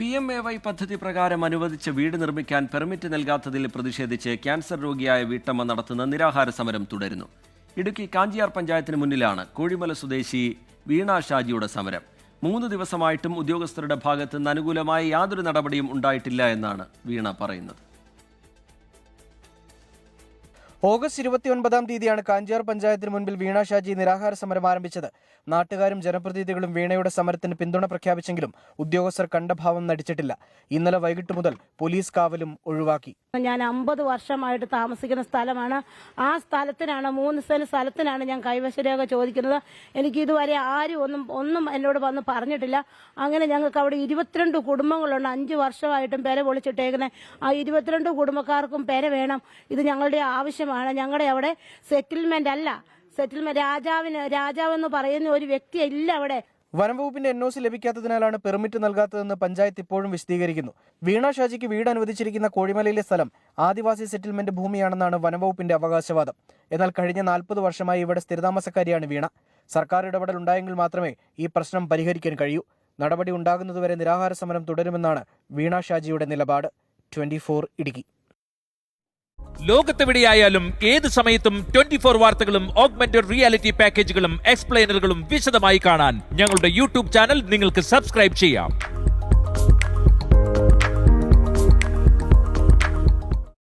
PMAY പദ്ധതി പ്രകാരം അനുവദിച്ച വീട് നിർമ്മിക്കാൻ പെർമിറ്റ് നൽകാത്തതിൽ പ്രതിഷേധിച്ച് ക്യാൻസർ രോഗിയായ വീട്ടമ്മ നടത്തുന്ന നിരാഹാര സമരം തുടരുന്നു. ഇടുക്കി കാഞ്ചിയാർ പഞ്ചായത്തിന് മുന്നിലാണ് കോഴിമല സ്വദേശി വീണ ഷാജിയുടെ സമരം. 3 ദിവസമായിട്ടും ഉദ്യോഗസ്ഥരുടെ ഭാഗത്ത് നിന്ന് അനുകൂലമായ യാതൊരു നടപടിയും ഉണ്ടായിട്ടില്ല എന്നാണ് വീണ പറയുന്നത്. ഓഗസ്റ്റ് 29-ാം തീയതിയാണ് കാഞ്ചിയാർ പഞ്ചായത്തിന് മുൻപിൽ വീണ ഷാജി നിരാഹാര സമരം ആരംഭിച്ചത്. നാട്ടുകാരും ജനപ്രതിനിധികളും വീണയുടെ സമരത്തിന് പിന്തുണ പ്രഖ്യാപിച്ചെങ്കിലും ഉദ്യോഗസ്ഥർ കണ്ടഭാവം നടിച്ചിട്ടില്ല. ഇന്നലെ വൈകിട്ട് മുതൽ പോലീസ് കാവലും ഒഴിവാക്കി. ഞാൻ 50 വർഷമായിട്ട് താമസിക്കുന്ന സ്ഥലമാണ്. ആ സ്ഥലത്തിനാണ് 3 സെന്റ് സ്ഥലത്തിനാണ് ഞാൻ കൈവശരേഖ ചോദിക്കുന്നത്. എനിക്ക് ഇതുവരെ ആരും ഒന്നും എന്നോട് വന്ന് പറഞ്ഞിട്ടില്ല. അങ്ങനെ ഞങ്ങൾക്ക് അവിടെ 22 കുടുംബങ്ങളുണ്ട്. 5 വർഷമായിട്ടും പെര പൊളിച്ചിട്ടേക്കുന്നത്. ആ 22 കുടുംബക്കാർക്കും പെര വേണം. ഇത് ഞങ്ങളുടെ ആവശ്യമാണ്. ഞങ്ങളുടെ അവിടെ സെറ്റിൽമെന്റ് അല്ല. സെറ്റിൽമെന്റ് രാജാവെന്ന് പറയുന്ന ഒരു വ്യക്തി ഇല്ല അവിടെ. വനംവകുപ്പിന്റെ NOC ലഭിക്കാത്തതിനാലാണ് പെർമിറ്റ് നൽകാത്തതെന്ന് പഞ്ചായത്ത് ഇപ്പോഴും വിശദീകരിക്കുന്നു. വീണ ഷാജിക്ക് വീട് അനുവദിച്ചിരിക്കുന്ന കോഴിമലയിലെ സ്ഥലം ആദിവാസി സെറ്റിൽമെന്റ് ഭൂമിയാണെന്നാണ് വനംവകുപ്പിന്റെ അവകാശവാദം. എന്നാൽ കഴിഞ്ഞ 40 വർഷമായി ഇവിടെ സ്ഥിരതാമസക്കാരിയാണ് വീണ. സർക്കാർ ഇടപെടൽ ഉണ്ടായെങ്കിൽ മാത്രമേ ഈ പ്രശ്നം പരിഹരിക്കാൻ കഴിയൂ. നടപടി ഉണ്ടാകുന്നതുവരെ നിരാഹാര സമരം തുടരുമെന്നാണ് വീണ ഷാജിയുടെ നിലപാട്. 24 ഇടുക്കി. ലോകത്തെവിടെയായാലും ഏത് സമയത്തും 24 വാർത്തകളും ഓഗ്മെന്റഡ് റിയാലിറ്റി പാക്കേജുകളും എക്സ്പ്ലെയിനറുകളും വിശദമായി കാണാൻ ഞങ്ങളുടെ YouTube ചാനൽ നിങ്ങൾക്ക് സബ്സ്ക്രൈബ് ചെയ്യാം.